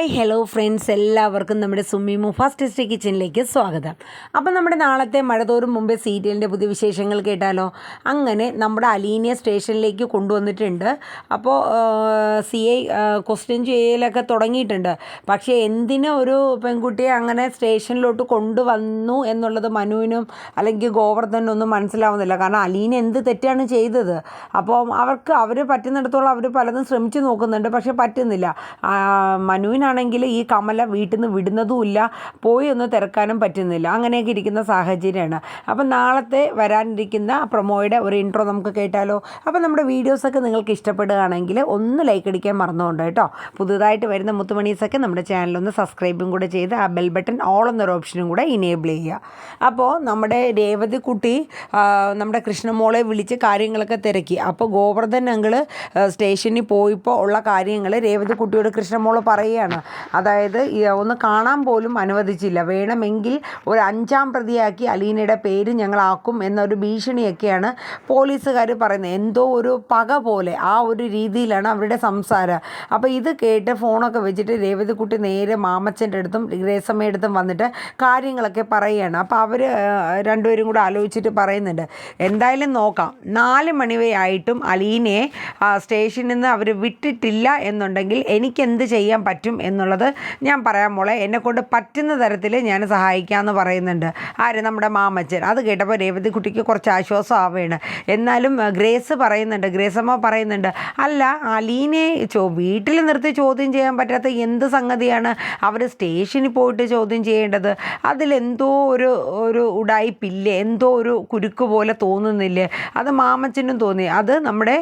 Hello friends, എല്ലാവർക്കും നമ്മുടെ Sumi Mufas tasty കിച്ചണിലേക്ക് സ്വാഗതം. അപ്പം നമ്മുടെ നാളത്തെ മഴതോറും മുമ്പേ സീരിയലിൻ്റെ പുതിയ വിശേഷങ്ങൾ കേട്ടാലോ. അങ്ങനെ നമ്മുടെ അലീനയെ സ്റ്റേഷനിലേക്ക് കൊണ്ടുവന്നിട്ടുണ്ട്. അപ്പോൾ CI ക്വസ്റ്റ്യൻ ചെയ്യലൊക്കെ തുടങ്ങിയിട്ടുണ്ട്. പക്ഷേ എന്തിനാ ഒരു പെൺകുട്ടിയെ അങ്ങനെ സ്റ്റേഷനിലോട്ട് കൊണ്ടുവന്നു എന്നുള്ളത് മനുവിനും അല്ലെങ്കിൽ ഗോവർദ്ധനൊന്നും മനസ്സിലാവുന്നില്ല. കാരണം അലീന എന്ത് തെറ്റാണ് ചെയ്തത്? അപ്പോൾ അവർ പറ്റുന്നിടത്തോളം അവർ പലതും ശ്രമിച്ചു നോക്കുന്നുണ്ട്, പക്ഷേ പറ്റുന്നില്ല. മനുവിനാണെങ്കിൽ ഈ കമല വീട്ടിൽ നിന്ന് വിടുന്നതുമില്ല, പോയി ഒന്ന് തിരക്കാനും പറ്റുന്നില്ല. അങ്ങനെയൊക്കെ ഇരിക്കുന്ന സാഹചര്യമാണ്. അപ്പം നാളത്തെ വരാനിരിക്കുന്ന പ്രൊമോയുടെ ഒരു ഇൻട്രോ നമുക്ക് കേട്ടാലോ. അപ്പം നമ്മുടെ വീഡിയോസൊക്കെ നിങ്ങൾക്ക് ഇഷ്ടപ്പെടുകയാണെങ്കിൽ ഒന്ന് ലൈക്ക് അടിക്കാൻ മറന്നുകൊണ്ട് കേട്ടോ. പുതുതായിട്ട് വരുന്ന മുത്തുമണീസൊക്കെ നമ്മുടെ ചാനലൊന്ന് സബ്സ്ക്രൈബും കൂടെ ചെയ്ത് ആ ബെൽ ബട്ടൺ ഓൾ എന്നൊരു ഓപ്ഷനും കൂടെ ഇനേബിൾ ചെയ്യുക. അപ്പോൾ നമ്മുടെ രേവതി കുട്ടി നമ്മുടെ കൃഷ്ണമോളെ വിളിച്ച് കാര്യങ്ങളൊക്കെ തിരക്കി. അപ്പോൾ ഗോവർദ്ധൻ അങ്കിള് സ്റ്റേഷനിൽ പോയപ്പോൾ ഉള്ള കാര്യങ്ങൾ രേവതി കുട്ടിയോട് കൃഷ്ണമോള് പറയുകയാണ്. അതായത് ഒന്ന് കാണാൻ പോലും അനുവദിച്ചില്ല, വേണമെങ്കിൽ ഒരു 5ാം പ്രതിയാക്കി അലീനയുടെ പേര് ഞങ്ങളാക്കും എന്നൊരു ഭീഷണിയൊക്കെയാണ് പോലീസുകാർ പറയുന്നത്. എന്തോ ഒരു പക പോലെ ആ ഒരു രീതിയിലാണ് അവരുടെ സംസാരം. അപ്പോൾ ഇത് കേട്ട് ഫോണൊക്കെ വെച്ചിട്ട് രേവതിക്കുട്ടി നേരെ മാമച്ചൻ്റെ അടുത്തും ഗ്രേസമ്മയുടെ അടുത്തും വന്നിട്ട് കാര്യങ്ങളൊക്കെ പറയുകയാണ്. അപ്പോൾ അവർ രണ്ടുപേരും കൂടെ ആലോചിച്ചിട്ട് പറയുന്നുണ്ട്, എന്തായാലും നോക്കാം, 4 മണിവരെയായിട്ടും അലീനയെ സ്റ്റേഷനിൽ നിന്ന് അവർ വിട്ടിട്ടില്ല എന്നുണ്ടെങ്കിൽ എനിക്കെന്ത് ചെയ്യാൻ പറ്റും എന്നുള്ളത് ഞാൻ പറയാൻ മോളെ, എന്നെക്കൊണ്ട് പറ്റുന്ന തരത്തിൽ ഞാൻ സഹായിക്കാമെന്ന് പറയുന്നുണ്ട്. ആര്? നമ്മുടെ മാമച്ചൻ. അത് കേട്ടപ്പോൾ രേവതിക്കുട്ടിക്ക് കുറച്ച് ആശ്വാസം ആവുകയാണ്. എന്നാലും ഗ്രേസമ്മ പറയുന്നുണ്ട്, അല്ല അലീനയെ വീട്ടിൽ നിർത്തി ചോദ്യം ചെയ്യാൻ പറ്റാത്ത എന്ത് സംഗതിയാണ് അവർ സ്റ്റേഷനിൽ പോയിട്ട് ചോദ്യം ചെയ്യേണ്ടത്? അതിലെന്തോ ഒരു ഉടായിപ്പില്ലേ, എന്തോ ഒരു കുരുക്ക് പോലെ തോന്നുന്നില്ലേ? അത് മാമച്ചനും തോന്നി, അത് നമ്മുടെ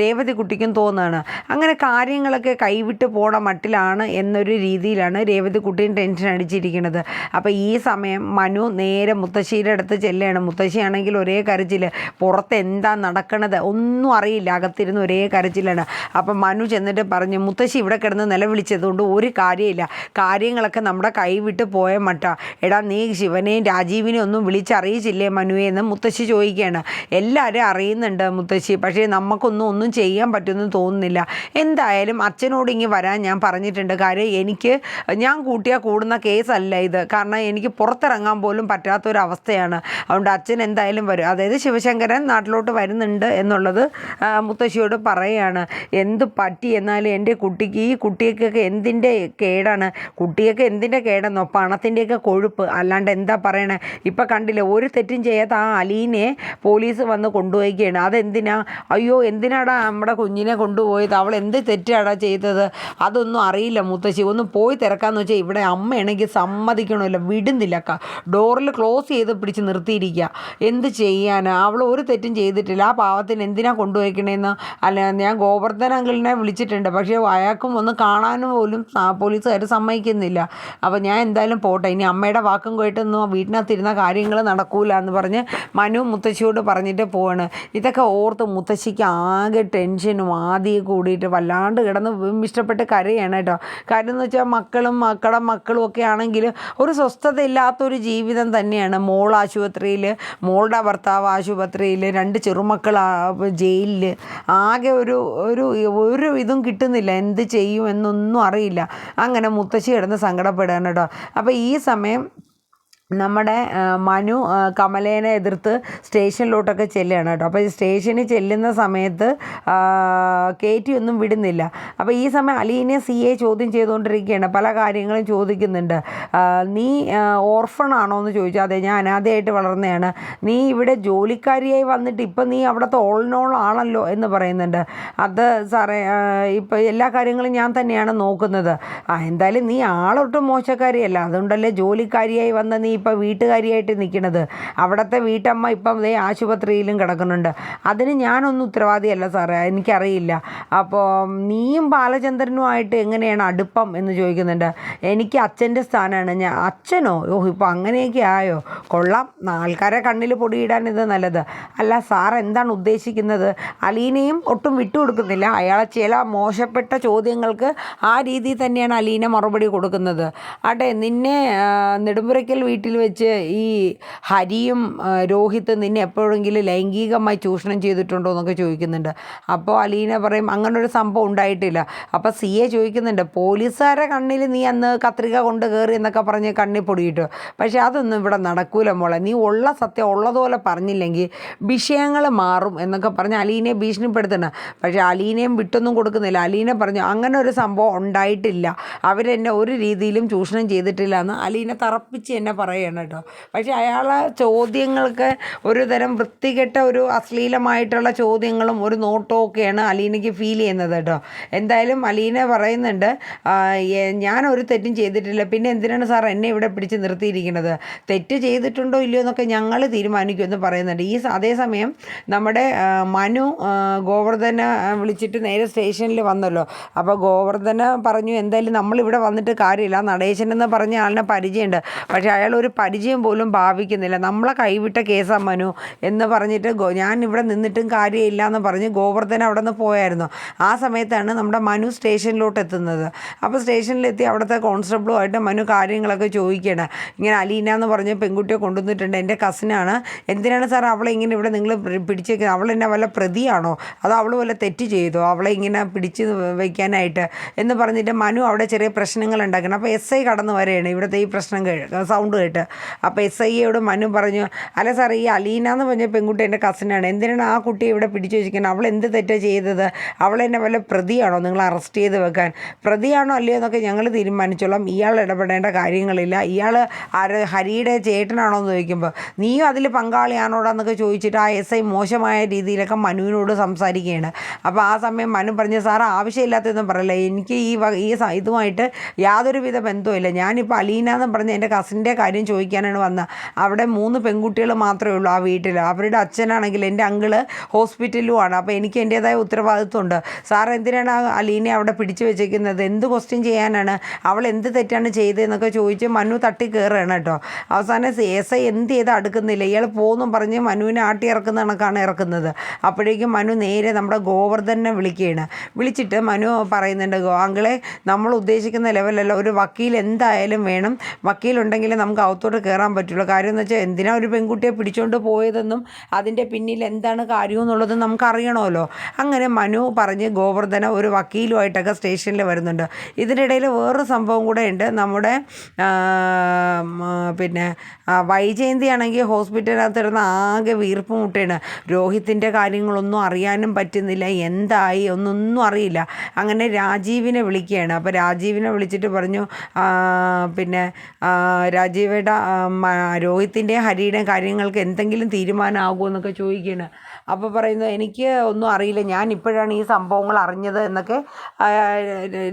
രേവതിക്കുട്ടിക്കും തോന്നുകയാണ്. അങ്ങനെ കാര്യങ്ങളൊക്കെ കൈവിട്ട് പോണ മട്ടിലാണ് എന്നൊരു രീതിയിലാണ് രേവതിക്കുട്ടിയും ടെൻഷൻ അടിച്ചിരിക്കുന്നത്. അപ്പോൾ ഈ സമയം മനു നേരെ മുത്തശ്ശിയുടെ അടുത്ത് ചെല്ലുകയാണ്. മുത്തശ്ശിയാണെങ്കിൽ ഒരേ കരച്ചിൽ, പുറത്ത് എന്താ നടക്കണത് ഒന്നും അറിയില്ല, അകത്തിരുന്ന് ഒരേ കരച്ചിലാണ്. അപ്പം മനു ചെന്നിട്ട് പറഞ്ഞു, മുത്തശ്ശി ഇവിടെ കിടന്ന് നിലവിളിച്ചതുകൊണ്ട് ഒരു കാര്യമില്ല, കാര്യങ്ങളൊക്കെ നമ്മുടെ കൈവിട്ട് പോയ മട്ട. എടാ നീ ശിവനെയും രാജീവിനെയും ഒന്നും വിളിച്ചറിയിച്ചില്ലേ മനുവെ എന്ന് മുത്തശ്ശി ചോദിക്കുകയാണ്. എല്ലാവരും അറിയുന്നുണ്ട് മുത്തശ്ശി, പക്ഷേ ഒന്നും ചെയ്യാൻ പറ്റുമെന്ന് തോന്നുന്നില്ല. എന്തായാലും അച്ഛനോട് ഇങ്ങ് വരാൻ ഞാൻ പറഞ്ഞിട്ടുണ്ട്. കാര്യം ഞാൻ കൂട്ടിയാൽ കൂടുന്ന കേസല്ല ഇത്. കാരണം എനിക്ക് പുറത്തിറങ്ങാൻ പോലും പറ്റാത്തൊരവസ്ഥയാണ്. അതുകൊണ്ട് അച്ഛൻ എന്തായാലും വരും. അതായത് ശിവശങ്കരൻ നാട്ടിലോട്ട് വരുന്നുണ്ട് എന്നുള്ളത് മുത്തശ്ശിയോട് പറയുകയാണ്. എന്ത് പറ്റി എന്നാലും എൻ്റെ കുട്ടിക്ക്, ഈ കുട്ടിയൊക്കെ എന്തിൻ്റെ കേടാണ്? കുട്ടിയൊക്കെ എന്തിൻ്റെ കേടെന്നോ? പണത്തിൻ്റെയൊക്കെ കൊഴുപ്പ്, അല്ലാണ്ട് എന്താ പറയണേ? ഇപ്പം കണ്ടില്ലേ, ഒരു തെറ്റും ചെയ്യാത്ത ആ അലീനെ പോലീസ് വന്ന് കൊണ്ടുപോയിക്കുകയാണ്. അതെന്തിനാ? അയ്യോ എന്തിനാടാ നമ്മുടെ കുഞ്ഞിനെ കൊണ്ടുപോയത്? അവൾ എന്ത് തെറ്റാടാ ചെയ്തത്? അതൊന്നും അറിയില്ല മുത്തശ്ശി, ഒന്ന് പോയി തിരക്കാന്ന് വെച്ചാൽ ഇവിടെ അമ്മയാണെങ്കിൽ സമ്മതിക്കണമല്ലോ, വിടുന്നില്ല. ഡോറിൽ ക്ലോസ് ചെയ്ത് പിടിച്ച് നിർത്തിയിരിക്കുക. എന്ത് ചെയ്യാനാ? അവൾ ഒരു തെറ്റും ചെയ്തിട്ടില്ല. ആ പാവത്തിന് എന്തിനാ കൊണ്ടുപോയിക്കണേന്ന്? അല്ല, ഞാൻ ഗോവർദ്ധൻ അങ്കിളിനെ വിളിച്ചിട്ടുണ്ട്, പക്ഷേ അയാൾക്കും ഒന്ന് കാണാനും പോലും പോലീസുകാർ സമ്മതിക്കുന്നില്ല. അപ്പോൾ ഞാൻ എന്തായാലും പോട്ടെ, ഇനി അമ്മയുടെ വാക്കും കേട്ടൊന്നും വീട്ടിനകത്തിരുന്ന കാര്യങ്ങൾ നടക്കൂല എന്ന് പറഞ്ഞ് മനു മുത്തശ്ശിയോട് പറഞ്ഞിട്ട് പോവാണ്. ഇതൊക്കെ ഓർത്ത് മുത്തശ്ശിക്ക് ആകെ ടെൻഷനും ആദ്യം കൂടിയിട്ട് വല്ലാണ്ട് കിടന്ന് ഇഷ്ടപ്പെട്ട് കരയാണ് കേട്ടോ. കാര്യം എന്ന് വെച്ചാൽ മക്കളും ഒക്കെ ആണെങ്കിൽ ഒരു സ്വസ്ഥത ഇല്ലാത്തൊരു ജീവിതം തന്നെയാണ്. മോൾ ആശുപത്രിയിൽ, മോളുടെ ഭർത്താവ് ആശുപത്രിയിൽ, 2 ചെറുമക്കൾ ജയിലിൽ, ആകെ ഒരു ഇതും കിട്ടുന്നില്ല, എന്ത് ചെയ്യും എന്നൊന്നും അറിയില്ല. അങ്ങനെ മുത്തശ്ശി കിടന്ന് സങ്കടപ്പെടുകയാണ് കേട്ടോ. അപ്പോൾ ഈ സമയം നമ്മുടെ മനു കമലേനെ എതിർത്ത് സ്റ്റേഷനിലോട്ടൊക്കെ ചെല്ലുകയാണ് കേട്ടോ. അപ്പോൾ ഈ സ്റ്റേഷനിൽ ചെല്ലുന്ന സമയത്ത് കയറ്റിയൊന്നും വിടുന്നില്ല. അപ്പോൾ ഈ സമയം അലീനെ CI ചോദ്യം ചെയ്തുകൊണ്ടിരിക്കുകയാണ്, പല കാര്യങ്ങളും ചോദിക്കുന്നുണ്ട്. നീ ഓർഫണാണോ എന്ന് ചോദിച്ചു. അതെ, ഞാൻ അനാഥയായിട്ട് വളർന്നതാണ്. നീ ഇവിടെ ജോലിക്കാരിയായി വന്നിട്ട് ഇപ്പം നീ അവിടുത്തെ ഓൾനോൾ ആണല്ലോ എന്ന് പറയുന്നുണ്ട്. അത് സാറേ, ഇപ്പോൾ എല്ലാ കാര്യങ്ങളും ഞാൻ തന്നെയാണ് നോക്കുന്നത്. എന്തായാലും നീ ആളൊട്ടും മോശക്കാരിയല്ല, അതുകൊണ്ടല്ലേ ജോലിക്കാരിയായി വന്ന നീ ഇപ്പോൾ വീട്ടുകാരിയായിട്ട് നിൽക്കുന്നത്. അവിടുത്തെ വീട്ടമ്മ ഇപ്പം ദേ ആശുപത്രിയിലും കിടക്കുന്നുണ്ട്. അതിന് ഞാനൊന്നും ഉത്തരവാദിയല്ല സാറേ, എനിക്കറിയില്ല. അപ്പോൾ നീയും ബാലചന്ദ്രനുമായിട്ട് എങ്ങനെയാണ് അടുപ്പം എന്ന് ചോദിക്കുന്നുണ്ട്. എനിക്ക് അച്ഛൻ്റെ സ്ഥാനമാണ്. അച്ഛനോ? ഇപ്പോൾ അങ്ങനെയൊക്കെ ആയോ? കൊള്ളാം, ആൾക്കാരെ കണ്ണിൽ പൊടിയിടാൻ ഇത് നല്ലത്. അല്ല സാർ എന്താണ് ഉദ്ദേശിക്കുന്നത്? അലീനയും ഒട്ടും വിട്ടുകൊടുക്കുന്നില്ല. അയാളെ ചില മോശപ്പെട്ട ചോദ്യങ്ങൾക്ക് ആ രീതിയിൽ തന്നെയാണ് അലീന മറുപടി കൊടുക്കുന്നത്. ആട്ടെ, നിന്നെ നെടുമ്പുരയ്ക്കൽ വീട്ടിൽ വീട്ടിൽ വെച്ച് ഈ ഹരിയും രോഹിത്ത് നിന്നെ എപ്പോഴെങ്കിലും ലൈംഗികമായി ചൂഷണം ചെയ്തിട്ടുണ്ടോ എന്നൊക്കെ ചോദിക്കുന്നുണ്ട്. അപ്പോൾ അലീന പറയും അങ്ങനൊരു സംഭവം ഉണ്ടായിട്ടില്ല. അപ്പോൾ സിയെ ചോദിക്കുന്നുണ്ട്, പോലീസുകാരെ കണ്ണിൽ നീ അന്ന് കത്രിക കൊണ്ട് കയറി എന്നൊക്കെ പറഞ്ഞ് കണ്ണിൽ പൊടിയിട്ടു, പക്ഷേ അതൊന്നും ഇവിടെ നടക്കൂല മോളെ, നീ ഉള്ള സത്യം ഉള്ളതുപോലെ പറഞ്ഞില്ലെങ്കിൽ വിഷയങ്ങൾ മാറും എന്നൊക്കെ പറഞ്ഞ് അലീനയെ ഭീഷണിപ്പെടുത്തണം. പക്ഷേ അലീനയും വിട്ടൊന്നും കൊടുക്കുന്നില്ല. അലീന പറഞ്ഞു അങ്ങനെ ഒരു സംഭവം ഉണ്ടായിട്ടില്ല, അവരെന്നെ ഒരു രീതിയിലും ചൂഷണം ചെയ്തിട്ടില്ല എന്ന് അലീന തറപ്പിച്ച് എന്നെ പറയണം കേട്ടോ. പക്ഷേ അയാളെ ചോദ്യങ്ങൾക്ക് ഒരു തരം വൃത്തികെട്ട ഒരു അശ്ലീലമായിട്ടുള്ള ചോദ്യങ്ങളും ഒരു നോട്ടവും ഒക്കെയാണ് അലീനയ്ക്ക് ഫീൽ ചെയ്യുന്നത് കേട്ടോ. എന്തായാലും അലീന പറയുന്നുണ്ട്, ഞാനൊരു തെറ്റും ചെയ്തിട്ടില്ല, പിന്നെ എന്തിനാണ് സാർ എന്നെ ഇവിടെ പിടിച്ച് നിർത്തിയിരിക്കുന്നത്, തെറ്റ് ചെയ്തിട്ടുണ്ടോ ഇല്ലയോ എന്നൊക്കെ ഞങ്ങൾ തീരുമാനിക്കുമെന്ന് പറയുന്നുണ്ട്. അതേസമയം നമ്മുടെ മനു ഗോവർദ്ധനെ വിളിച്ചിട്ട് നേരെ സ്റ്റേഷനിൽ വന്നല്ലോ. അപ്പോൾ ഗോവർദ്ധന പറഞ്ഞു, എന്തായാലും നമ്മളിവിടെ വന്നിട്ട് കാര്യമില്ല, നടേശൻ എന്ന് പറഞ്ഞ ആളിനെ പരിചയമുണ്ട്, പക്ഷേ അയാൾ ഒരു പരിചയം പോലും ഭാവിക്കുന്നില്ല, നമ്മളെ കൈവിട്ട കേസാണ് മനു എന്ന് പറഞ്ഞിട്ട് ഞാൻ ഇവിടെ നിന്നിട്ടും കാര്യമില്ല എന്ന് പറഞ്ഞ് ഗോവർദ്ധന അവിടെ നിന്ന് പോയായിരുന്നു. ആ സമയത്താണ് നമ്മുടെ മനു സ്റ്റേഷനിലോട്ട് എത്തുന്നത്. അപ്പോൾ സ്റ്റേഷനിലെത്തി അവിടുത്തെ കോൺസ്റ്റബിളുമായിട്ട് മനു കാര്യങ്ങളൊക്കെ ചോദിക്കുകയാണ്. ഇങ്ങനെ അലീന എന്ന് പറഞ്ഞ് പെൺകുട്ടിയെ കൊണ്ടുവന്നിട്ടുണ്ട്, എൻ്റെ കസിനാണ്, എന്തിനാണ് സാർ അവളെ ഇങ്ങനെ ഇവിടെ നിങ്ങൾ പിടിച്ചേക്കുന്നത്, അവൾ എന്നെ വല്ല പ്രതിയാണോ, അതോ അവൾ വല്ല തെറ്റ് ചെയ്തോ അവളെ ഇങ്ങനെ പിടിച്ച് വയ്ക്കാനായിട്ട് എന്ന് പറഞ്ഞിട്ട് മനു അവിടെ ചെറിയ പ്രശ്നങ്ങൾ ഉണ്ടാക്കണം. അപ്പോൾ എസ് ഐ കടന്നു വരെയാണ് ഇവിടുത്തെ ഈ പ്രശ്നം സൗണ്ട് കേട്ട്. അപ്പോൾ എസ് ഐയോട് മനു പറഞ്ഞു, അല്ല സാർ ഈ അലീന എന്ന് പറഞ്ഞ പെൺകുട്ടി എൻ്റെ കസിനാണ്, എന്തിനാണ് ആ കുട്ടിയെ ഇവിടെ പിടിച്ചു വെച്ചിരിക്കുന്നത്, അവൾ എന്ത് തെറ്റാണ് ചെയ്തത്, അവളെന്നെ വല്ല പ്രതിയാണോ നിങ്ങൾ അറസ്റ്റ് ചെയ്ത് വെക്കാൻ, പ്രതിയാണോ അല്ലയോ എന്നൊക്കെ ഞങ്ങൾ തീരുമാനിച്ചോളാം, ഇയാൾ ഇടപെടേണ്ട കാര്യങ്ങളില്ല, ഇയാൾ ഹരിയുടെ ചേട്ടനാണോ എന്ന് ചോദിക്കുമ്പോൾ നീയും അതിൽ പങ്കാളിയാണോടാന്നൊക്കെ ചോദിച്ചിട്ട് ആ എസ് ഐ മോശമായ രീതിയിലൊക്കെ മനുവിനോട് സംസാരിക്കുകയാണ്. അപ്പോൾ ആ സമയം മനു പറഞ്ഞു, സാർ ആവശ്യമില്ലാത്തതൊന്നും പറയില്ല, എനിക്ക് ഈ ഇതുമായിട്ട് യാതൊരുവിധ ബന്ധവുമില്ല, ഞാനിപ്പോൾ അലീന എന്ന് പറഞ്ഞ എൻ്റെ കസിൻ്റെ കാര്യം ചോദിക്കാനാണ് വന്നത്, അവിടെ 3 പെൺകുട്ടികൾ മാത്രമേ ഉള്ളൂ ആ വീട്ടിൽ, അവരുടെ അച്ഛനാണെങ്കിൽ എൻ്റെ അങ്കിള് ഹോസ്പിറ്റലുമാണ്, അപ്പോൾ എനിക്ക് എൻ്റേതായ ഉത്തരവാദിത്വമുണ്ട്, സാർ എന്തിനാണ് ആ അലീനെ അവിടെ പിടിച്ചു വെച്ചേക്കുന്നത്, എന്ത് ക്വസ്റ്റ്യൻ ചെയ്യാനാണ്, അവൾ എന്ത് തെറ്റാണ് ചെയ്തതെന്നൊക്കെ ചോദിച്ച് മനു തട്ടി കയറുകയാണ് കേട്ടോ. അവസാനം എസ് ഐ എന്ത് ചെയ്ത് അടുക്കുന്നില്ല, ഇയാൾ പോകുന്നു പറഞ്ഞ് മനുവിനെ ആട്ടി ഇറക്കുന്ന കണക്കാണ് ഇറക്കുന്നത്. അപ്പോഴേക്കും മനു നേരെ നമ്മുടെ ഗോവർദ്ധനെ വിളിക്കുകയാണ്. വിളിച്ചിട്ട് മനു പറയുന്നുണ്ട്, അങ്കിളെ നമ്മൾ ഉദ്ദേശിക്കുന്ന ലെവലല്ല, ഒരു വക്കീൽ എന്തായാലും വേണം, വക്കീലുണ്ടെങ്കിൽ നമുക്ക് അകത്തോട്ട് കയറാൻ പറ്റുള്ളൂ, കാര്യം എന്ന് വെച്ചാൽ എന്തിനാ ഒരു പെൺകുട്ടിയെ പിടിച്ചുകൊണ്ട് പോയതെന്നും അതിൻ്റെ പിന്നിൽ എന്താണ് കാര്യമെന്നുള്ളതും നമുക്ക് അറിയണമല്ലോ. അങ്ങനെ മനു പറഞ്ഞ് ഗോവർദ്ധന ഒരു വക്കീലുമായിട്ടൊക്കെ സ്റ്റേഷനിൽ വരുന്നുണ്ട്. ഇതിനിടയിൽ വേറൊരു സംഭവം കൂടെ ഉണ്ട്. നമ്മുടെ പിന്നെ വൈജയന്തി ആണെങ്കിൽ ഹോസ്പിറ്റലിനകത്തിരുന്ന് ആകെ വീർപ്പ് മുട്ടയാണ്, രോഹിത്തിൻ്റെ കാര്യങ്ങളൊന്നും അറിയാനും പറ്റുന്നില്ല, എന്തായി ഒന്നൊന്നും അറിയില്ല. അങ്ങനെ രാജീവിനെ വിളിക്കുകയാണ്. അപ്പോൾ രാജീവിനെ വിളിച്ചിട്ട് പറഞ്ഞു, പിന്നെ രാജീവയുടെ രോഹിത്തിൻ്റെയും ഹരിയുടെയും കാര്യങ്ങൾക്ക് എന്തെങ്കിലും തീരുമാനമാകുമോ എന്നൊക്കെ ചോദിക്കുകയാണ്. അപ്പോൾ പറയുന്നത് എനിക്ക് ഒന്നും അറിയില്ല, ഞാൻ ഇപ്പോഴാണ് ഈ സംഭവങ്ങൾ അറിഞ്ഞത് എന്നൊക്കെ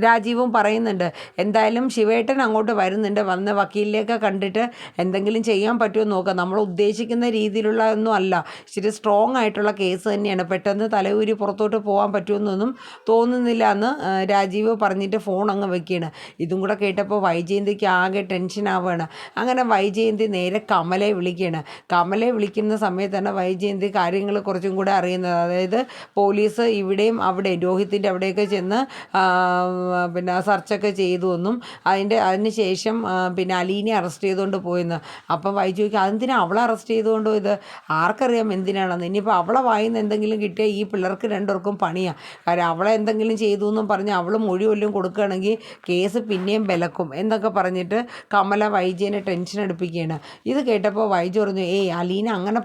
രാജീവും പറയുന്നുണ്ട്. എന്തായാലും ശിവേട്ടൻ അങ്ങോട്ട് വരുന്നുണ്ട്, വന്ന് വക്കീലിനെയൊക്കെ കണ്ടിട്ട് എന്തെങ്കിലും ചെയ്യാൻ പറ്റുമോ നോക്കാം, നമ്മൾ ഉദ്ദേശിക്കുന്ന രീതിയിലുള്ള ഒന്നും അല്ല, ഇച്ചിരി സ്ട്രോങ് ആയിട്ടുള്ള കേസ് തന്നെയാണ്, പെട്ടെന്ന് തലയൂരി പുറത്തോട്ട് പോകാൻ പറ്റുമെന്നൊന്നും തോന്നുന്നില്ല എന്ന് രാജീവ് പറഞ്ഞിട്ട് ഫോൺ അങ്ങ് വെക്കുകയാണ്. ഇതും കൂടെ കേട്ടപ്പോൾ വൈജയന്തിക്ക് ആകെ ടെൻഷൻ ആവുകയാണ്. അങ്ങനെ വൈജയന്തി നേരെ കമലയെ വിളിക്കുകയാണ്. കമലയെ വിളിക്കുന്ന സമയത്ത് തന്നെ വൈജയന്തി കാര്യങ്ങൾ കുറച്ചും കൂടെ അറിയുന്നത്, അതായത് പോലീസ് ഇവിടെയും അവിടെയും രോഹിത്തിൻ്റെ അവിടെയൊക്കെ ചെന്ന് പിന്നെ സെർച്ചൊക്കെ ചെയ്തു എന്നും അതിന് ശേഷം പിന്നെ അലീനെ അറസ്റ്റ് ചെയ്തുകൊണ്ട് പോയെന്ന്. അപ്പം വൈജയ്ക്ക് അതെന്തിനാ അവളെ അറസ്റ്റ് ചെയ്തുകൊണ്ട് പോയത്, ആർക്കറിയാം എന്തിനാണെന്ന്, ഇനിയിപ്പോൾ അവളെ വായിന്ന് എന്തെങ്കിലും കിട്ടിയാൽ ഈ പിള്ളേർക്ക് രണ്ടുപേർക്കും പണിയാണ്, കാര്യം അവളെ എന്തെങ്കിലും ചെയ്തു എന്നും പറഞ്ഞ് അവൾ മൊഴി വല്ലതും കൊടുക്കുകയാണെങ്കിൽ കേസ് പിന്നെയും ബലക്കും എന്നൊക്കെ പറഞ്ഞിട്ട് കമല വൈജയനെ ടെൻഷൻ എടുപ്പിക്കുകയാണ്. ഇത് കേട്ടപ്പോൾ വൈജ പറഞ്ഞു, അലീന അങ്ങനെ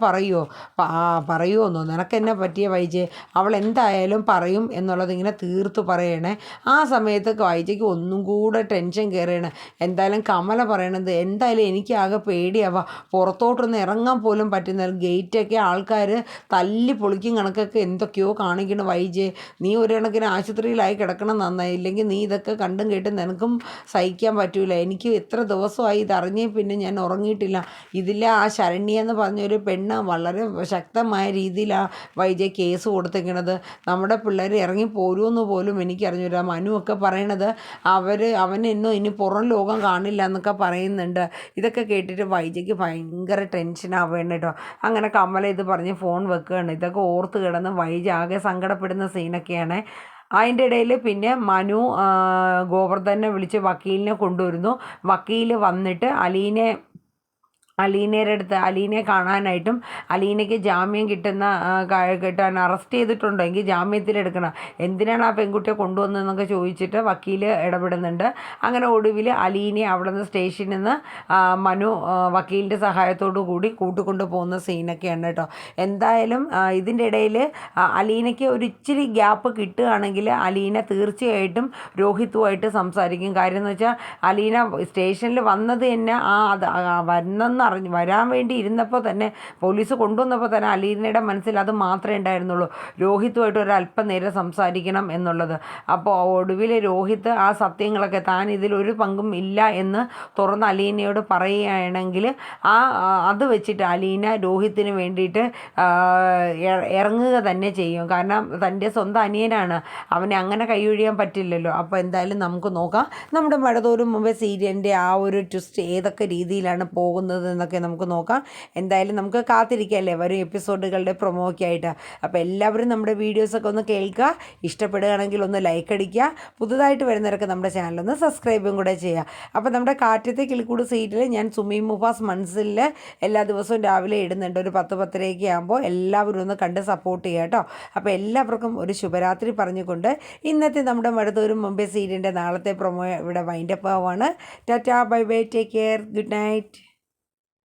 പറയുമോ നിനക്കെന്നെ പറ്റിയ വൈജയ്, അവൾ എന്തായാലും പറയും എന്നുള്ളത് ഇങ്ങനെ തീർത്ത് പറയണേ. ആ സമയത്ത് വൈജയ്ക്ക് ഒന്നും കൂടെ ടെൻഷൻ കയറുകയാണ്. എന്തായാലും കമല പറയണത് എന്തായാലും എനിക്കാകെ പേടിയാവുക, പുറത്തോട്ടൊന്ന് ഇറങ്ങാൻ പോലും പറ്റുന്ന ഗേറ്റൊക്കെ ആൾക്കാർ തല്ലി പൊളിക്കും കണക്കൊക്കെ എന്തൊക്കെയോ കാണിക്കണം വൈജയ്, നീ ഒരു കണക്കിന് ആശുപത്രിയിലായി കിടക്കണം നന്നായി, ഇല്ലെങ്കിൽ നീ ഇതൊക്കെ കണ്ടും കേട്ടും നിനക്കും സഹിക്കാൻ പറ്റൂല, എനിക്ക് എത്ര ദിവസമായി ഇതറിഞ്ഞേ പിന്നെ ഞാൻ ഉറങ്ങിയിട്ടില്ല, ഇതിലെ ആ ശരണ്യ എന്ന് പറഞ്ഞൊരു പെണ്ണ് വളരെ ശക്തമായ രീതിയിലാണ് വൈജയ് കേസ് കൊടുത്തിരിക്കണത്, നമ്മുടെ പിള്ളേർ ഇറങ്ങി പോരുമെന്ന് പോലും എനിക്കറിഞ്ഞൂല, മനുവൊക്കെ പറയണത് അവനെന്നോ ഇനി പുറം ലോകം കാണില്ല എന്നൊക്കെ പറയുന്നുണ്ട്. ഇതൊക്കെ കേട്ടിട്ട് വൈജയ്ക്ക് ഭയങ്കര ടെൻഷനാവുകയാണ് കേട്ടോ. അങ്ങനെ കമല ഇത് പറഞ്ഞ് ഫോൺ വെക്കുകയാണ്. ഇതൊക്കെ ഓർത്ത് കിടന്ന് വൈജ ആകെ സങ്കടപ്പെടുന്ന സീനൊക്കെയാണ്. അതിൻ്റെ ഇടയിൽ പിന്നെ മനു ഗോവർദ്ധനെ വിളിച്ച് വക്കീലിനെ കൊണ്ടുവരുന്നു. വക്കീൽ വന്നിട്ട് അലീനെ അലീനയുടെ അടുത്ത് അലീനയെ കാണാനായിട്ടും അലീനയ്ക്ക് ജാമ്യം കിട്ടാൻ അറസ്റ്റ് ചെയ്തിട്ടുണ്ടെങ്കിൽ ജാമ്യത്തിലെടുക്കണം, എന്തിനാണ് ആ പെൺകുട്ടിയെ കൊണ്ടുവന്നതെന്നൊക്കെ ചോദിച്ചിട്ട് വക്കീൽ ഇടപെടുന്നുണ്ട്. അങ്ങനെ ഒടുവിൽ അലീനയെ അവിടെ നിന്ന് സ്റ്റേഷനിൽ നിന്ന് മനു വക്കീലിൻ്റെ സഹായത്തോടു കൂടി കൂട്ടിക്കൊണ്ട് പോകുന്ന സീനൊക്കെയാണ് കേട്ടോ. എന്തായാലും ഇതിൻ്റെ ഇടയിൽ അലീനയ്ക്ക് ഒരു ഇച്ചിരി ഗ്യാപ്പ് കിട്ടുകയാണെങ്കിൽ അലീന തീർച്ചയായിട്ടും രോഹിത്തുമായിട്ട് സംസാരിക്കും. കാര്യം എന്ന് വെച്ചാൽ അലീന സ്റ്റേഷനിൽ വന്നത് തന്നെ വരാൻ വേണ്ടി ഇരുന്നപ്പോൾ തന്നെ, പോലീസ് കൊണ്ടുവന്നപ്പോൾ തന്നെ അലീനയുടെ മനസ്സിൽ അത് മാത്രമേ ഉണ്ടായിരുന്നുള്ളൂ, രോഹിത്തുമായിട്ട് ഒരല്പം നേരം സംസാരിക്കണം എന്നുള്ളത്. അപ്പോൾ ഒടുവിൽ രോഹിത്ത് ആ സത്യങ്ങളൊക്കെ താൻ ഇതിലൊരു പങ്കും ഇല്ല എന്ന് തുറന്ന് അലീനയോട് പറയുകയാണെങ്കിൽ അത് വെച്ചിട്ട് അലീന രോഹിത്തിന് വേണ്ടിയിട്ട് ഇറങ്ങുക തന്നെ ചെയ്യും. കാരണം തൻ്റെ സ്വന്തം അനിയനാണ്, അവനെ അങ്ങനെ കൈയൊഴിയാൻ പറ്റില്ലല്ലോ. അപ്പോൾ എന്തായാലും നമുക്ക് നോക്കാം നമ്മുടെ മഴതോറും മുമ്പേ സീരിയലിൻ്റെ ആ ഒരു ട്വിസ്റ്റ് ഏതൊക്കെ രീതിയിലാണ് പോകുന്നത് എന്നൊക്കെ നമുക്ക് നോക്കാം. എന്തായാലും നമുക്ക് കാത്തിരിക്കുകയല്ലേ വരും എപ്പിസോഡുകളുടെ പ്രൊമോയ്ക്ക് ആയിട്ട്. അപ്പോൾ എല്ലാവരും നമ്മുടെ വീഡിയോസൊക്കെ ഒന്ന് കേൾക്കുക, ഇഷ്ടപ്പെടുകയാണെങ്കിൽ ഒന്ന് ലൈക്ക് അടിക്കുക, പുതുതായിട്ട് വരുന്നവരൊക്കെ നമ്മുടെ ചാനലൊന്ന് സബ്സ്ക്രൈബും കൂടെ ചെയ്യുക. അപ്പോൾ നമ്മുടെ കാറ്റത്തെ കിളിക്കൂട് സീരിയൽ ഞാൻ സുമി മുഫാസ് മനസ്സിൽ എല്ലാ ദിവസവും രാവിലെ ഇടുന്നുണ്ട്, ഒരു 10-10:30 ആകുമ്പോൾ എല്ലാവരും ഒന്ന് കണ്ട് സപ്പോർട്ട് ചെയ്യുക കേട്ടോ. അപ്പോൾ എല്ലാവർക്കും ഒരു ശുഭരാത്രി പറഞ്ഞുകൊണ്ട് ഇന്നത്തെ നമ്മുടെ മഴതോറും മുമ്പേ സീരിയലിൻ്റെ നാളത്തെ പ്രൊമോ ഇവിടെ വൈൻഡപ്പ് ആവുകയാണ്. Tata, bye bye, take care, good night.